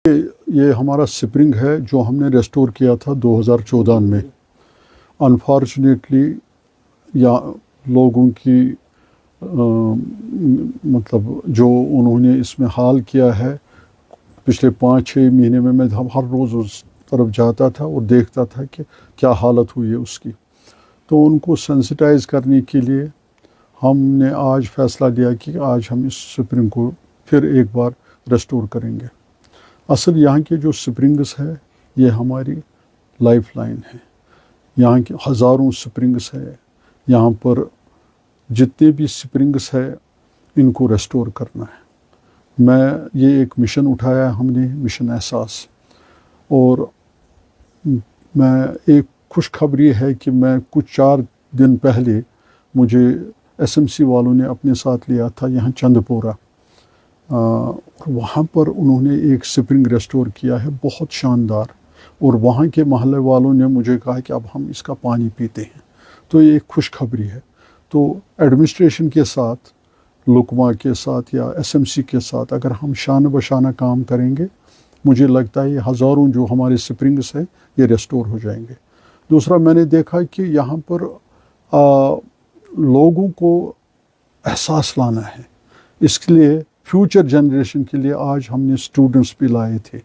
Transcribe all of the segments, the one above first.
یہ ہمارا سپرنگ ہے جو ہم نے ریسٹور کیا تھا 2014 میں. انفارچونیٹلی یا لوگوں کی مطلب جو انہوں نے اس میں حال کیا ہے، پچھلے 5-6 مہینے میں ہر روز اس طرف جاتا تھا اور دیکھتا تھا کہ کیا حالت ہوئی ہے اس کی. تو ان کو سینسٹائز کرنے کے لیے ہم نے آج فیصلہ لیا کہ آج ہم اس سپرنگ کو پھر ایک بار ریسٹور کریں گے. اصل یہاں کے جو سپرنگس ہے یہ ہماری لائف لائن ہے. یہاں کے ہزاروں سپرنگس ہے. یہاں پر جتنے بھی سپرنگس ہے ان کو ریسٹور کرنا ہے. یہ ایک مشن اٹھایا ہے ہم نے، مشن احساس. اور میں ایک خوشخبری ہے کہ میں کچھ 4 دن پہلے مجھے SMC والوں نے اپنے ساتھ لیا تھا یہاں چند پورہ. وہاں پر انہوں نے ایک سپرنگ ریسٹور کیا ہے بہت شاندار، اور وہاں کے محلے والوں نے مجھے کہا کہ اب ہم اس کا پانی پیتے ہیں. تو یہ ایک خوشخبری ہے. تو ایڈمنسٹریشن کے ساتھ، لکما کے ساتھ یا SMC کے ساتھ اگر ہم شانہ بشانہ کام کریں گے، مجھے لگتا ہے یہ ہزاروں جو ہمارے سپرنگس ہیں یہ ریسٹور ہو جائیں گے. دوسرا میں نے دیکھا کہ یہاں پر لوگوں کو احساس لانا ہے. اس کے لیے فیوچر جنریشن کے لیے آج ہم نے اسٹوڈنٹس بھی لائے تھے.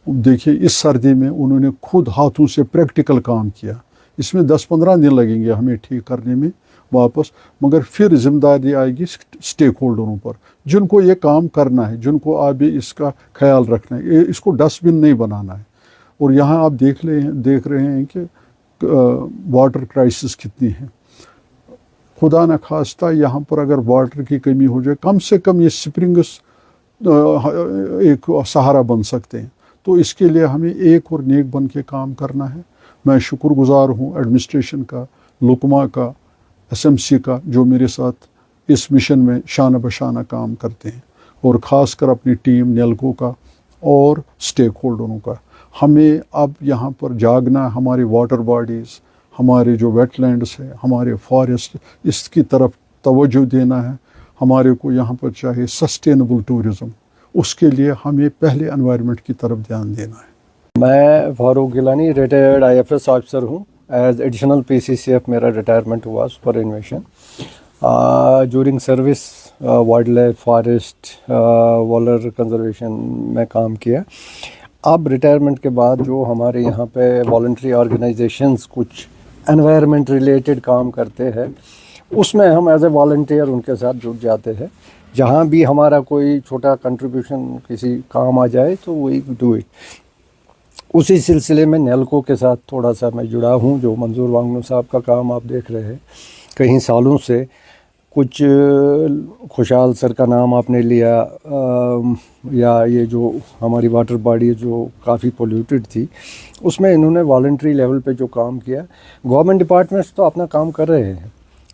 دیکھیے اس سردی میں انہوں نے خود ہاتھوں سے پریکٹیکل کام کیا. اس میں 10-15 دن لگیں گے ہمیں ٹھیک کرنے میں واپس، مگر پھر ذمہ داری آئے گی اسٹیک ہولڈروں پر جن کو یہ کام کرنا ہے، جن کو ابھی اس کا خیال رکھنا ہے. اس کو ڈسٹ بن نہیں بنانا ہے. اور یہاں آپ دیکھ رہے ہیں کہ واٹر کرائسس کتنی ہے. خدا نخواستہ یہاں پر اگر واٹر کی کمی ہو جائے، کم سے کم یہ سپرنگس ایک سہارا بن سکتے ہیں. تو اس کے لیے ہمیں ایک اور نیک بن کے کام کرنا ہے. میں شکر گزار ہوں ایڈمنسٹریشن کا، لکما کا، SMC کا، جو میرے ساتھ اس مشن میں شانہ بشانہ کام کرتے ہیں، اور خاص کر اپنی ٹیم نیلکو کا اور اسٹیک ہولڈروں کا. ہمیں اب یہاں پر جاگنا ہے. ہمارے واٹر باڈیز، ہمارے جو ویٹ لینڈس ہیں، ہمارے فارسٹ، اس کی طرف توجہ دینا ہے. ہمارے کو یہاں پر چاہے سسٹینیبل ٹورزم، اس کے لیے ہمیں پہلے انوائرمنٹ کی طرف دھیان دینا ہے. میں Farooq Gilani retired IFS officer ہوں. ایز ایڈیشنل PCCF میرا ریٹائرمنٹ ہوا superannuation. During service wild life, forest, والر کنزرویشن میں کام کیا. اب ریٹائرمنٹ کے بعد جو ہمارے یہاں پہ والنٹری آرگنائزیشنز کچھ انوائرمنٹ ریلیٹڈ کام کرتے ہیں، اس میں ہم ایز اے والنٹیئر ان کے ساتھ جڑ جاتے ہیں. جہاں بھی ہمارا کوئی چھوٹا کنٹریبیوشن کسی کام آ جائے تو وی ڈو اٹ. اسی سلسلے میں نیلکو کے ساتھ تھوڑا سا میں جڑا ہوں. جو منظور وانگنو صاحب کا کام آپ دیکھ رہے ہیں کئی سالوں سے. کچھ خوشحال سر کا نام آپ نے لیا، یا یہ جو ہماری واٹر باڈی جو کافی پولیوٹڈ تھی، اس میں انہوں نے والنٹری لیول پہ جو کام کیا. گورنمنٹ ڈپارٹمنٹس تو اپنا کام کر رہے ہیں.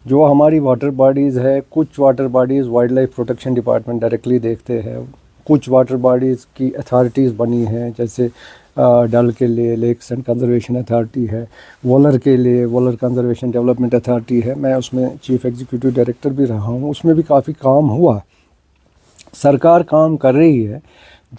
جو ہماری واٹر باڈیز ہے، کچھ water bodies wild life protection department directly دیکھتے ہیں. کچھ واٹر باڈیز کی اتھارٹیز بنی ہیں، جیسے ڈل کے لیے لیکس اینڈ کنزرویشن اتھارٹی ہے، وولر کے لیے وولر کنزرویشن ڈیولپمنٹ اتھارٹی ہے. میں اس میں چیف ایگزیکٹو ڈائریکٹر بھی رہا ہوں. اس میں بھی کافی کام ہوا. سرکار کام کر رہی ہے.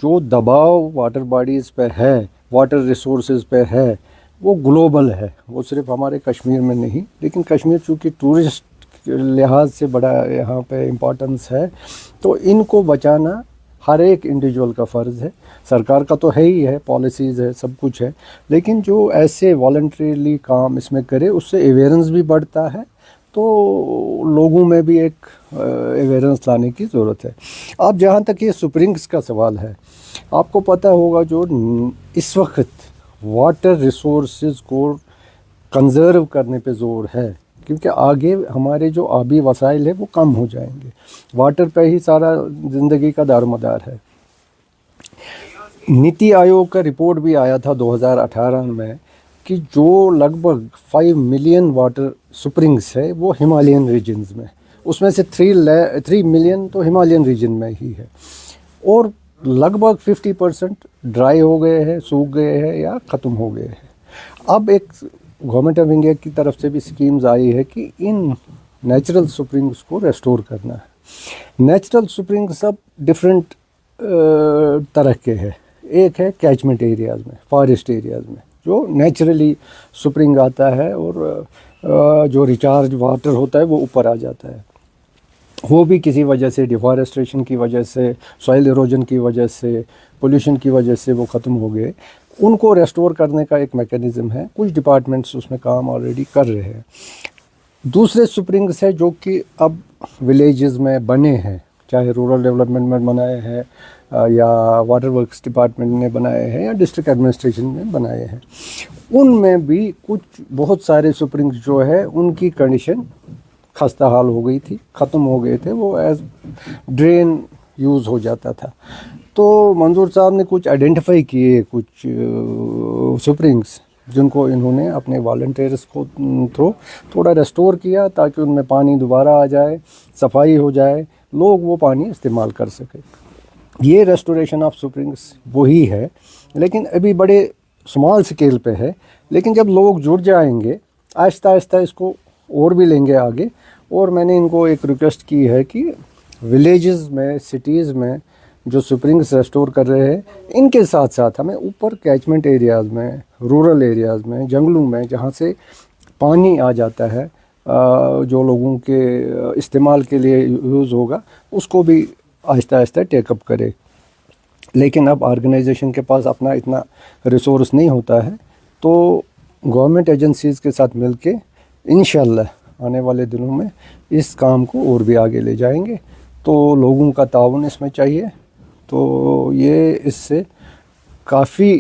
جو دباؤ واٹر باڈیز پہ ہے، واٹر ریسورسز پہ ہے، وہ گلوبل ہے. وہ صرف ہمارے کشمیر میں نہیں، لیکن کشمیر چونکہ ٹورسٹ لحاظ سے بڑا یہاں پہ امپورٹنس ہے، تو ان کو بچانا ہر ایک انڈیویجول کا فرض ہے. سرکار کا تو ہے ہی ہے، پالیسیز ہے، سب کچھ ہے، لیکن جو ایسے والنٹریلی کام اس میں کرے اس سے ایویرنس بھی بڑھتا ہے. تو لوگوں میں بھی ایک ایویرنس لانے کی ضرورت ہے. اب جہاں تک یہ سپرنگس کا سوال ہے، آپ کو پتہ ہوگا جو اس وقت واٹر ریسورسز کو کنزرو کرنے پہ زور ہے، کیونکہ آگے ہمارے جو آبی وسائل ہیں وہ کم ہو جائیں گے. واٹر پہ ہی سارا زندگی کا دار و مدار ہے. نیتی آیوگ کا رپورٹ بھی آیا تھا 2018 میں کہ جو لگ بھگ 5 ملین واٹر سپرنگس ہے وہ ہمالین ریجنز میں، اس میں سے 3 ملین تو ہمالین ریجن میں ہی ہے، اور لگ بھگ 50% ڈرائی ہو گئے ہیں، سوکھ گئے ہیں یا ختم ہو گئے ہیں. اب ایک گورنمنٹ آف انڈیا کی طرف سے بھی سکیمز آئی ہے کہ ان نیچرل سپرنگس کو ریسٹور کرنا ہے. نیچرل سپرنگ سب ڈفرینٹ طرح کے ہیں. ایک ہے کیچمنٹ ایریاز میں، فارسٹ ایریاز میں جو نیچرلی سپرنگ آتا ہے اور جو ریچارج واٹر ہوتا ہے وہ اوپر آ جاتا ہے، وہ بھی کسی وجہ سے ڈیفارسٹریشن کی وجہ سے، سوائل ایروجن کی وجہ سے، پولیوشن کی وجہ سے وہ ختم ہو گئے. ان کو ریسٹور کرنے کا ایک میکینزم ہے، کچھ ڈپارٹمنٹس اس میں کام آلریڈی کر رہے ہیں. دوسرے سپرنگس ہے جو کہ اب ولیجز میں بنے ہیں، چاہے رورل ڈیولپمنٹ میں بنائے ہیں یا واٹر ورکس ڈپارٹمنٹ نے بنائے ہیں یا ڈسٹرکٹ ایڈمنسٹریشن میں بنائے ہیں. ان میں بھی کچھ بہت سارے سپرنگس جو ہے ان کی کنڈیشن خستہ حال ہو گئی تھی، ختم ہو گئے تھے، وہ ایز ڈرین یوز ہو جاتا تھا. تو منظور صاحب نے کچھ آئیڈینٹیفائی کیے کچھ سپرنگس جن کو انہوں نے اپنے والنٹیئرس کو تھرو تھوڑا ریسٹور کیا تاکہ ان میں پانی دوبارہ آ جائے، صفائی ہو جائے، لوگ وہ پانی استعمال کر سکیں. یہ ریسٹوریشن آف سپرنگس وہی ہے، لیکن ابھی بڑے اسمال اسکیل پہ ہے. لیکن جب لوگ جڑ جائیں گے آہستہ آہستہ اس کو اور بھی لیں گے آگے. اور میں نے ان کو ایک ریکویسٹ کی ہے کہ ولیجز میں، سٹیز میں جو سپرنگس ریسٹور کر رہے ہیں ان کے ساتھ ساتھ ہمیں اوپر کیچمنٹ ایریاز میں، رورل ایریاز میں، جنگلوں میں جہاں سے پانی آ جاتا ہے جو لوگوں کے استعمال کے لیے یوز ہوگا، اس کو بھی آہستہ آہستہ ٹیک اپ کرے. لیکن اب آرگنائزیشن کے پاس اپنا اتنا ریسورس نہیں ہوتا ہے، تو گورنمنٹ ایجنسیز کے ساتھ مل کے انشاءاللہ آنے والے دنوں میں اس کام کو اور بھی آگے لے جائیں گے. تو لوگوں کا تعاون اس میں چاہیے. تو یہ اس سے کافی